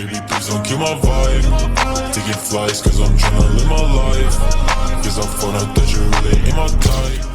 Baby, please don't kill my vibe. Taking flights cause I'm tryna live my life. Cause I found out that you're really in my type.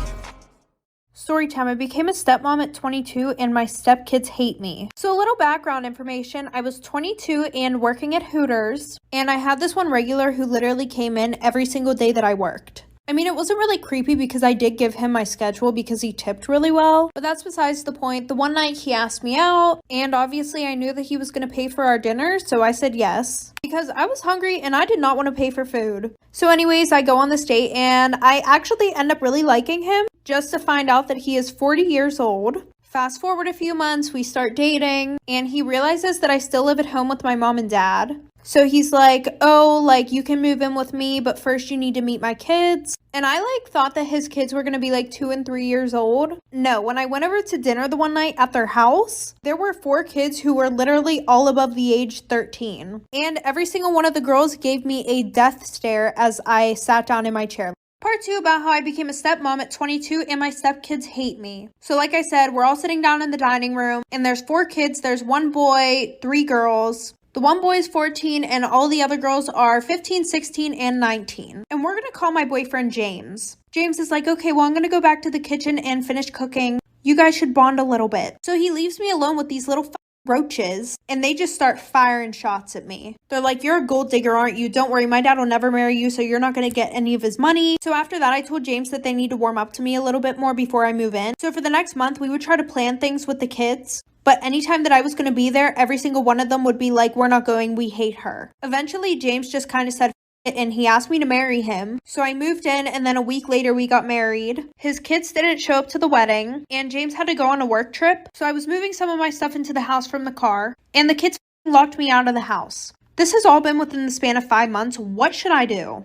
Storytime. I became a stepmom at 22 and my stepkids hate me. So a little background information. I was 22 and working at Hooters, and I had this one regular who literally came in every single day that I worked. I mean, it wasn't really creepy because I did give him my schedule because he tipped really well, but that's besides the point. The one night he asked me out, and obviously I knew that he was going to pay for our dinner, so I said yes because I was hungry and I did not want to pay for food. So anyways, I go on this date and I actually end up really liking him just to find out that he is 40 years old. Fast forward a few months, we start dating, and he realizes that I still live at home with my mom and dad. So he's like, oh, like, you can move in with me, but first you need to meet my kids. And I, thought that his kids were going to be, 2 and 3 years old. No, when I went over to dinner the one night at their house, there were 4 kids who were literally all above the age 13. And every single one of the girls gave me a death stare as I sat down in my chair. Part 2 about how I became a stepmom at 22 and my stepkids hate me. So like I said, we're all sitting down in the dining room and there's 4 kids. There's 1 boy, 3 girls. The 1 boy is 14 and all the other girls are 15, 16, and 19. And we're going to call my boyfriend James. James is like, okay, well, I'm going to go back to the kitchen and finish cooking. You guys should bond a little bit. So he leaves me alone with these little roaches, and they just start firing shots at me. They're like, you're a gold digger, aren't you? Don't worry, my dad will never marry you, so you're not going to get any of his money. So after that, I told James that they need to warm up to me a little bit more before I move in. So for the next month, we would try to plan things with the kids. But anytime that I was going to be there, every single one of them would be like, we're not going, we hate her. Eventually, James just kind of said it and he asked me to marry him. So I moved in and then a week later we got married. His kids didn't show up to the wedding and James had to go on a work trip. So I was moving some of my stuff into the house from the car and the kids locked me out of the house. This has all been within the span of 5 months. What should I do?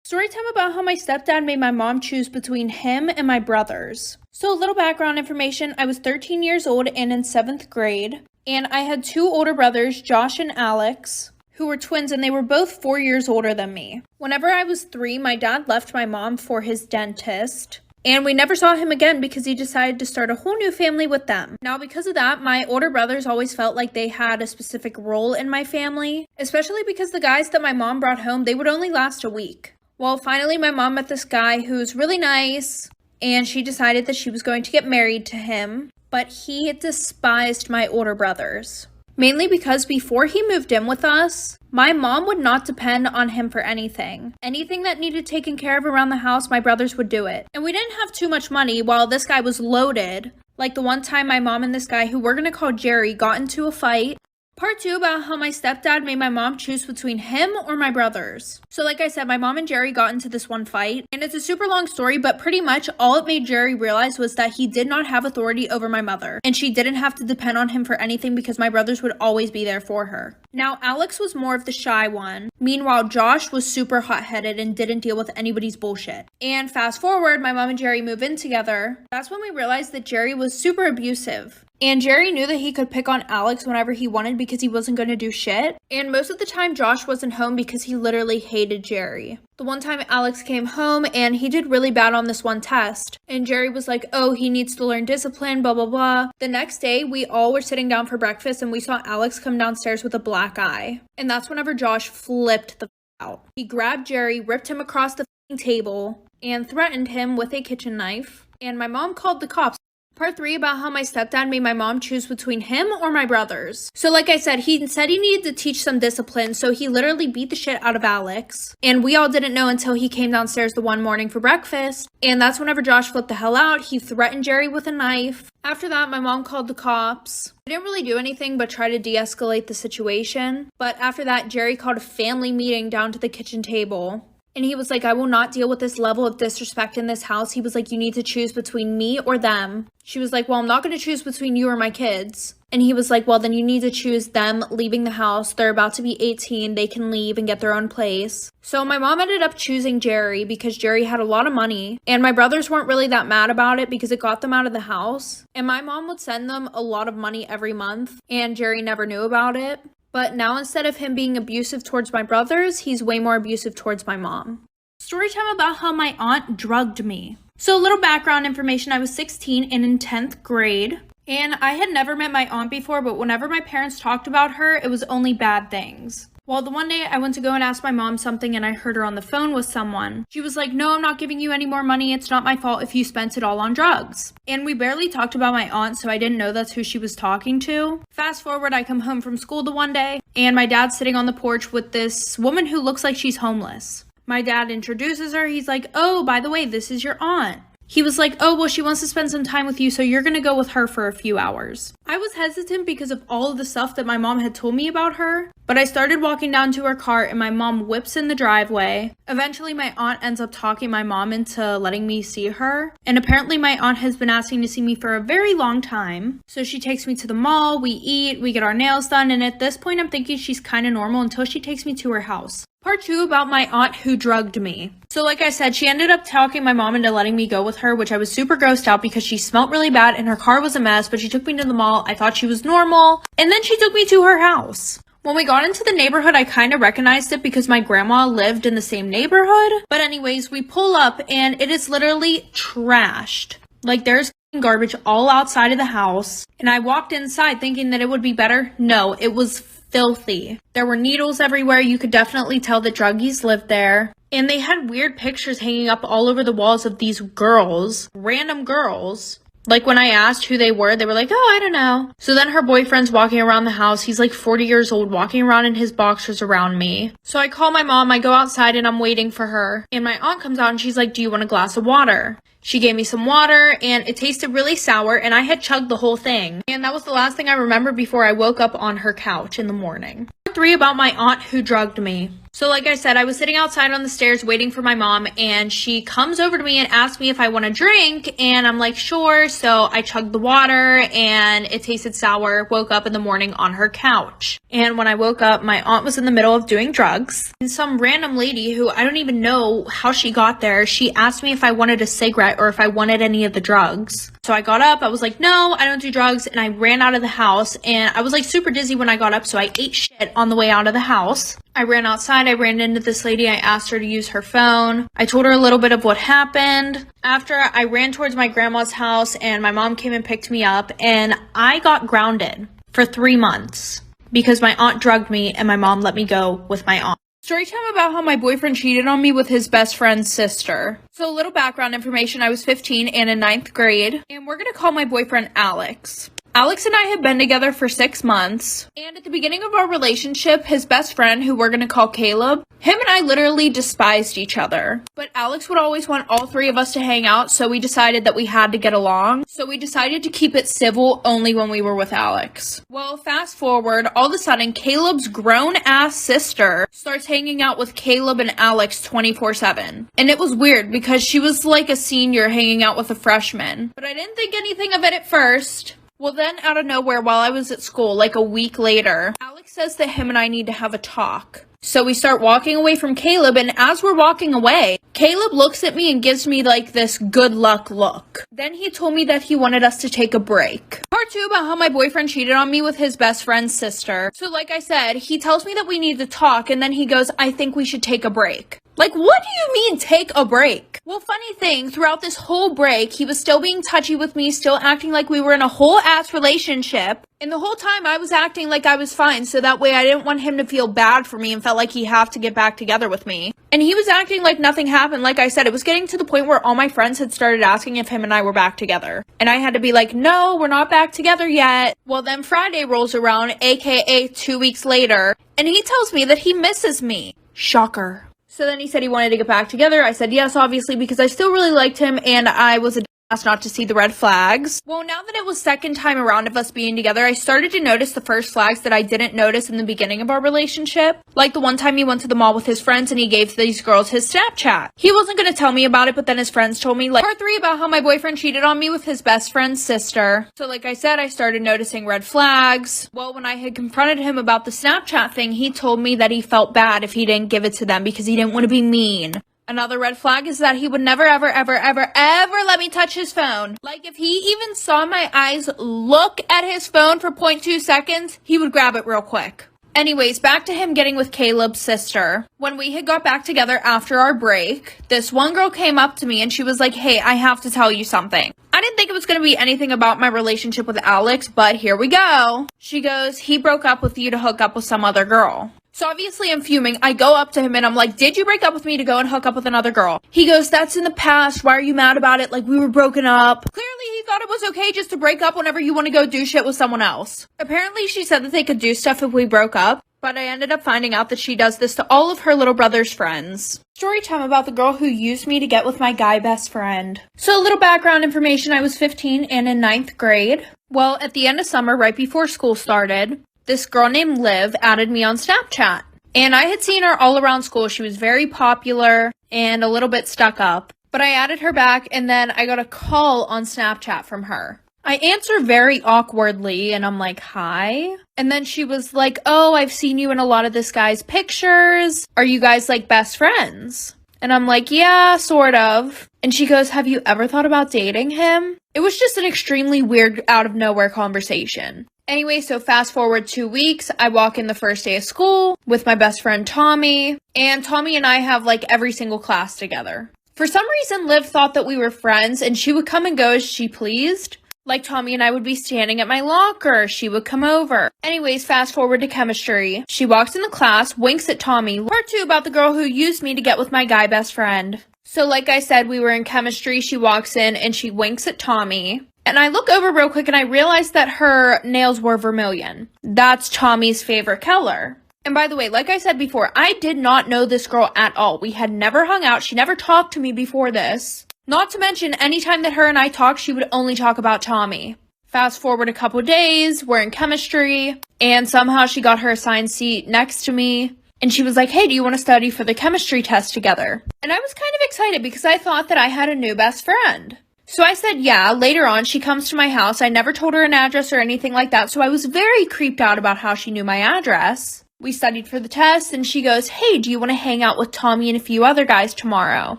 Storytime about how my stepdad made my mom choose between him and my brothers. So a little background information. I was 13 years old and in 7th grade. And I had 2 older brothers, Josh and Alex, who were twins, and they were both 4 years older than me. Whenever I was 3, my dad left my mom for his dentist. And we never saw him again because he decided to start a whole new family with them. Now, because of that, my older brothers always felt like they had a specific role in my family, especially because the guys that my mom brought home, they would only last a week. Well, finally, my mom met this guy who's really nice, and she decided that she was going to get married to him, but he despised my older brothers. Mainly because before he moved in with us, my mom would not depend on him for anything. Anything that needed taken care of around the house, my brothers would do it. And we didn't have too much money while this guy was loaded. Like the one time my mom and this guy, who we're going to call Jerry, got into a fight. Part 2 about how my stepdad made my mom choose between him or my brothers. So like I said, my mom and Jerry got into this one fight, and it's a super long story, but pretty much all it made Jerry realize was that he did not have authority over my mother, and she didn't have to depend on him for anything because my brothers would always be there for her. Now, Alex was more of the shy one. Meanwhile, Josh was super hot-headed and didn't deal with anybody's bullshit. And fast forward, my mom and Jerry move in together. That's when we realized that Jerry was super abusive. And Jerry knew that he could pick on Alex whenever he wanted because he wasn't going to do shit. And most of the time, Josh wasn't home because he literally hated Jerry. The one time Alex came home and he did really bad on this one test. And Jerry was like, oh, he needs to learn discipline, blah, blah, blah. The next day, we all were sitting down for breakfast and we saw Alex come downstairs with a black eye. And that's whenever Josh flipped the out. He grabbed Jerry, ripped him across the table, and threatened him with a kitchen knife. And my mom called the cops. Part 3 about how my stepdad made my mom choose between him or my brothers. So like I said he needed to teach some discipline, so he literally beat the shit out of Alex. And we all didn't know until he came downstairs the one morning for breakfast. And that's whenever Josh flipped the hell out. He threatened Jerry with a knife. After that, my mom called the cops. I didn't really do anything but try to de-escalate the situation. But after that, Jerry called a family meeting down to the kitchen table. And he was like, I will not deal with this level of disrespect in this house. He was like, you need to choose between me or them. She was like, well, I'm not going to choose between you or my kids. And he was like, well, then you need to choose them leaving the house. They're about to be 18. They can leave and get their own place. So my mom ended up choosing Jerry because Jerry had a lot of money. And my brothers weren't really that mad about it because it got them out of the house. And my mom would send them a lot of money every month. And Jerry never knew about it. But now instead of him being abusive towards my brothers, he's way more abusive towards my mom. Storytime about how my aunt drugged me. So a little background information, I was 16 and in 10th grade. And I had never met my aunt before, but whenever my parents talked about her, it was only bad things. Well, the one day I went to go and ask my mom something and I heard her on the phone with someone. She was like, no, I'm not giving you any more money. It's not my fault if you spent it all on drugs. And we barely talked about my aunt, so I didn't know that's who she was talking to. Fast forward, I come home from school the one day and my dad's sitting on the porch with this woman who looks like she's homeless. My dad introduces her. He's like, oh, by the way, this is your aunt. He was like, oh, well, she wants to spend some time with you, so you're going to go with her for a few hours. I was hesitant because of all of the stuff that my mom had told me about her, but I started walking down to her car and my mom whips in the driveway. Eventually, my aunt ends up talking my mom into letting me see her, and apparently my aunt has been asking to see me for a very long time. So she takes me to the mall, we eat, we get our nails done, and at this point, I'm thinking she's kind of normal until she takes me to her house. Part 2 about my aunt who drugged me. So like I said, she ended up talking my mom into letting me go with her, which I was super grossed out because she smelled really bad and her car was a mess, but she took me to the mall. I thought she was normal, and then she took me to her house. When we got into the neighborhood, I kind of recognized it because my grandma lived in the same neighborhood. But anyways, we pull up and it is literally trashed. Like there's garbage all outside of the house. And I walked inside thinking that it would be better. No, it was filthy. There were needles everywhere. You could definitely tell that druggies lived there. And they had weird pictures hanging up all over the walls of these girls, random girls. Like when I asked who they were like, oh, I don't know. So then her boyfriend's walking around the house. He's like 40 years old, walking around in his boxers around me. So I call my mom, I go outside and I'm waiting for her. And my aunt comes out and she's like, do you want a glass of water? She gave me some water and it tasted really sour and I had chugged the whole thing. And that was the last thing I remember before I woke up on her couch in the morning. Part 3 about my aunt who drugged me. So like I said, I was sitting outside on the stairs waiting for my mom and she comes over to me and asks me if I want a drink and I'm like, sure. So I chugged the water and it tasted sour, woke up in the morning on her couch. And when I woke up, my aunt was in the middle of doing drugs. And some random lady who I don't even know how she got there, she asked me if I wanted a cigarette or if I wanted any of the drugs. So I got up, I was like, no, I don't do drugs. And I ran out of the house and I was like super dizzy when I got up. So I ate shit on the way out of the house. I ran outside, I ran into this lady, I asked her to use her phone. I told her a little bit of what happened. After I ran towards my grandma's house and my mom came and picked me up and I got grounded for 3 months because my aunt drugged me and my mom let me go with my aunt. Story time about how my boyfriend cheated on me with his best friend's sister. So a little background information, I was 15 and in 9th grade and we're gonna call my boyfriend Alex. Alex and I had been together for 6 months, and at the beginning of our relationship, his best friend, who we're gonna call Caleb, him and I literally despised each other. But Alex would always want all 3 of us to hang out, so we decided that we had to get along. So we decided to keep it civil only when we were with Alex. Well, fast forward, all of a sudden, Caleb's grown-ass sister starts hanging out with Caleb and Alex 24/7. And it was weird because she was like a senior hanging out with a freshman. But I didn't think anything of it at first. Well, then out of nowhere, while I was at school, like a week later, Alex says that him and I need to have a talk. So we start walking away from Caleb, and as we're walking away, Caleb looks at me and gives me like this good luck look. Then he told me that he wanted us to take a break. Part 2 about how my boyfriend cheated on me with his best friend's sister. So like I said, he tells me that we need to talk, and then he goes, I think we should take a break. Like, what do you mean take a break? Well, funny thing, throughout this whole break, he was still being touchy with me, still acting like we were in a whole ass relationship. And the whole time I was acting like I was fine, so that way I didn't want him to feel bad for me and felt like he had to get back together with me. And he was acting like nothing happened. Like I said, it was getting to the point where all my friends had started asking if him and I were back together. And I had to be like, no, we're not back together yet. Well, then Friday rolls around, aka 2 weeks later, and he tells me that he misses me. Shocker. So then he said he wanted to get back together. I said yes, obviously, because I still really liked him and I was a ass not to see the red flags. Well, now that it was second time around of us being together, I started to notice the first flags that I didn't notice in the beginning of our relationship. Like the one time he went to the mall with his friends and he gave these girls his Snapchat. He wasn't going to tell me about it, but then his friends told me. Like part 3 about how my boyfriend cheated on me with his best friend's sister. So like I said, I started noticing red flags. Well, when I had confronted him about the Snapchat thing, he told me that he felt bad if he didn't give it to them because he didn't want to be mean. Another red flag is that he would never, ever, ever, ever, ever let me touch his phone. Like, if he even saw my eyes look at his phone for 0.2 seconds, he would grab it real quick. Anyways, back to him getting with Caleb's sister. When we had got back together after our break, this one girl came up to me and she was like, hey, I have to tell you something. I didn't think it was going to be anything about my relationship with Alex, but here we go. She goes, he broke up with you to hook up with some other girl. So obviously I'm fuming. I go up to him and I'm like, did you break up with me to go and hook up with another girl? He goes, that's in the past. Why are you mad about it? Like, we were broken up. Clearly he thought it was okay just to break up whenever you want to go do shit with someone else. Apparently she said that they could do stuff if we broke up, but I ended up finding out that she does this to all of her little brother's friends. Story time about the girl who used me to get with my guy best friend. So a little background information. I was 15 and in 9th grade. Well, at the end of summer, right before school started, this girl named Liv added me on Snapchat. And I had seen her all around school. She was very popular and a little bit stuck up. But I added her back and then I got a call on Snapchat from her. I answer very awkwardly and I'm like, hi. And then she was like, oh, I've seen you in a lot of this guy's pictures. Are you guys like best friends? And I'm like, yeah, sort of. And she goes, have you ever thought about dating him? It was just an extremely weird out of nowhere conversation. Anyway, so fast forward 2 weeks, I walk in the first day of school with my best friend Tommy, and Tommy and I have like every single class together. For some reason, Liv thought that we were friends and she would come and go as she pleased. Like Tommy and I would be standing at my locker, she would come over. Anyways, fast forward to chemistry. She walks in the class, winks at Tommy. Part 2 about the girl who used me to get with my guy best friend. So like I said, we were in chemistry, she walks in and she winks at Tommy. And I look over real quick and I realize that her nails were vermilion. That's Tommy's favorite color. And by the way, like I said before, I did not know this girl at all. We had never hung out. She never talked to me before this. Not to mention, anytime that her and I talked, she would only talk about Tommy. Fast forward a couple days, we're in chemistry, and somehow she got her assigned seat next to me. And she was like, hey, do you want to study for the chemistry test together? And I was kind of excited because I thought that I had a new best friend. So I said, yeah. Later on, she comes to my house. I never told her an address or anything like that, so I was very creeped out about how she knew my address. We studied for the test, and she goes, hey, do you want to hang out with Tommy and a few other guys tomorrow?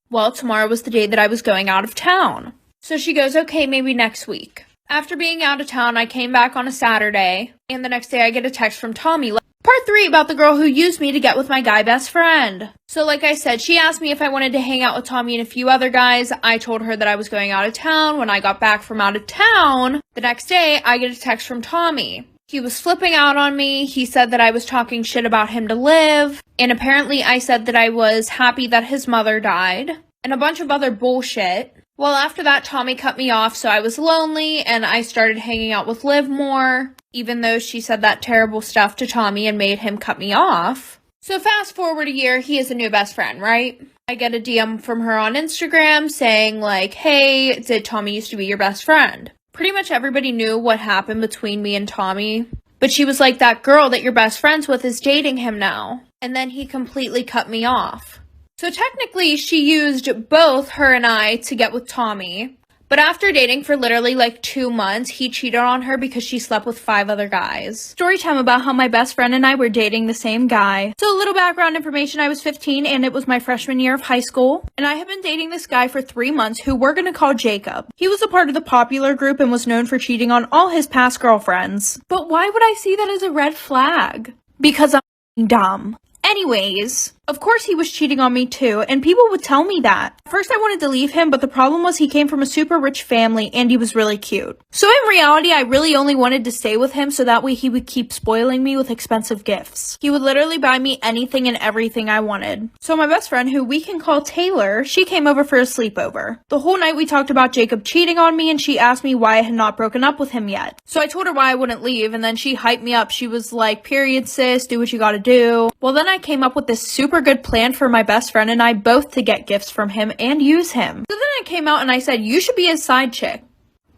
Well, tomorrow was the day that I was going out of town. So she goes, okay, maybe next week. After being out of town, I came back on a Saturday, and the next day I get a text from Tommy. Part 3 about the girl who used me to get with my guy best friend. So like I said, she asked me if I wanted to hang out with Tommy and a few other guys. I told her that I was going out of town. When I got back from out of town, the next day I get a text from Tommy. He was flipping out on me. He said that I was talking shit about him to Liv. And apparently I said that I was happy that his mother died. And a bunch of other bullshit. Well, after that, Tommy cut me off, so I was lonely, and I started hanging out with Liv more, even though she said that terrible stuff to Tommy and made him cut me off. So fast forward a year, he is a new best friend, right? I get a DM from her on Instagram saying like, hey, did Tommy used to be your best friend? Pretty much everybody knew what happened between me and Tommy, but she was like, that girl that you're best friends with is dating him now. And then he completely cut me off. So technically, she used both her and I to get with Tommy. But after dating for literally like 2 months, he cheated on her because she slept with 5 other guys. Story time about how my best friend and I were dating the same guy. So a little background information, I was 15 and it was my freshman year of high school. And I had been dating this guy for 3 months who we're gonna call Jacob. He was a part of the popular group and was known for cheating on all his past girlfriends. But why would I see that as a red flag? Because I'm dumb. Anyways, of course he was cheating on me too, and people would tell me that. At first I wanted to leave him, but the problem was he came from a super rich family and he was really cute. So in reality, I really only wanted to stay with him so that way he would keep spoiling me with expensive gifts. He would literally buy me anything and everything I wanted. So my best friend, who we can call Taylor, she came over for a sleepover. The whole night we talked about Jacob cheating on me and she asked me why I had not broken up with him yet. So I told her why I wouldn't leave and then she hyped me up. She was like, period sis, do what you gotta do. Well then I came up with this super good plan for my best friend and I both to get gifts from him and use him. So then I came out and I said, you should be his side chick.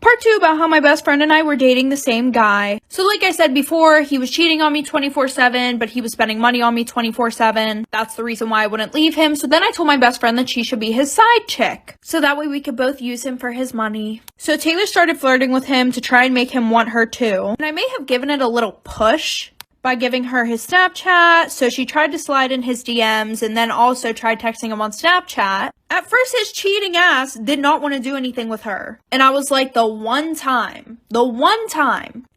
Part 2 about how my best friend and I were dating the same guy. So like I said before, he was cheating on me 24/7, but he was spending money on me 24/7. That's the reason why I wouldn't leave him. So then I told my best friend that she should be his side chick. So that way we could both use him for his money. So Taylor started flirting with him to try and make him want her too. And I may have given it a little push by giving her his Snapchat, so she tried to slide in his DMs and then also tried texting him on Snapchat. At first, his cheating ass did not want to do anything with her. And I was like, the one time.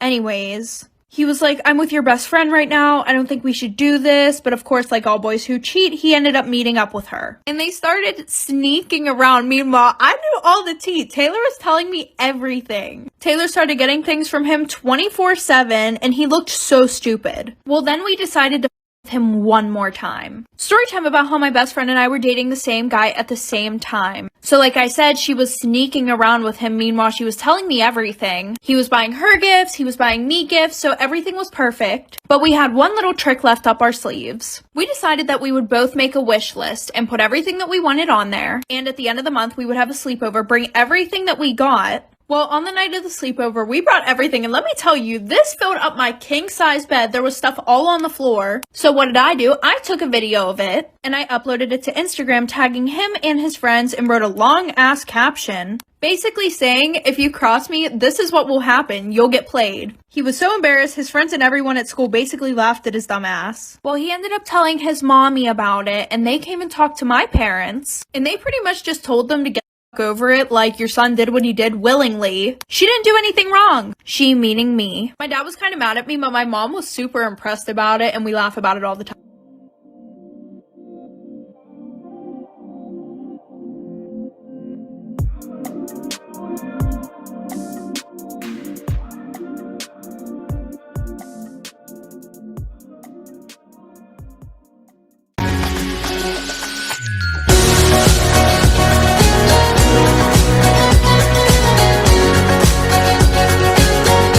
Anyways, He was like, I'm with your best friend right now. I don't think we should do this. But of course, like all boys who cheat, he ended up meeting up with her. And they started sneaking around. Meanwhile, I knew all the tea. Taylor was telling me everything. Taylor started getting things from him 24/7 and he looked so stupid. Well, then we decided to him one more time. Story time about how my best friend and I were dating the same guy at the same time. So like I said, she was sneaking around with him. Meanwhile, she was telling me everything. He was buying her gifts, he was buying me gifts, so everything was perfect. But we had one little trick left up our sleeves. We decided that we would both make a wish list and put everything that we wanted on there. And at the end of the month, we would have a sleepover, bring everything that we got. Well, on the night of the sleepover, we brought everything, and let me tell you, this filled up my king-size bed. There was stuff all on the floor. So what did I do? I took a video of it, and I uploaded it to Instagram, tagging him and his friends, and wrote a long-ass caption, basically saying, if you cross me, this is what will happen. You'll get played. He was so embarrassed, his friends and everyone at school basically laughed at his dumb ass. Well, he ended up telling his mommy about it, and they came and talked to my parents, and they pretty much just told them to get over it, like your son did what he did willingly. She didn't do anything wrong. She meaning me. My dad was kind of mad at me, but my mom was super impressed about it, and we laugh about it all the time.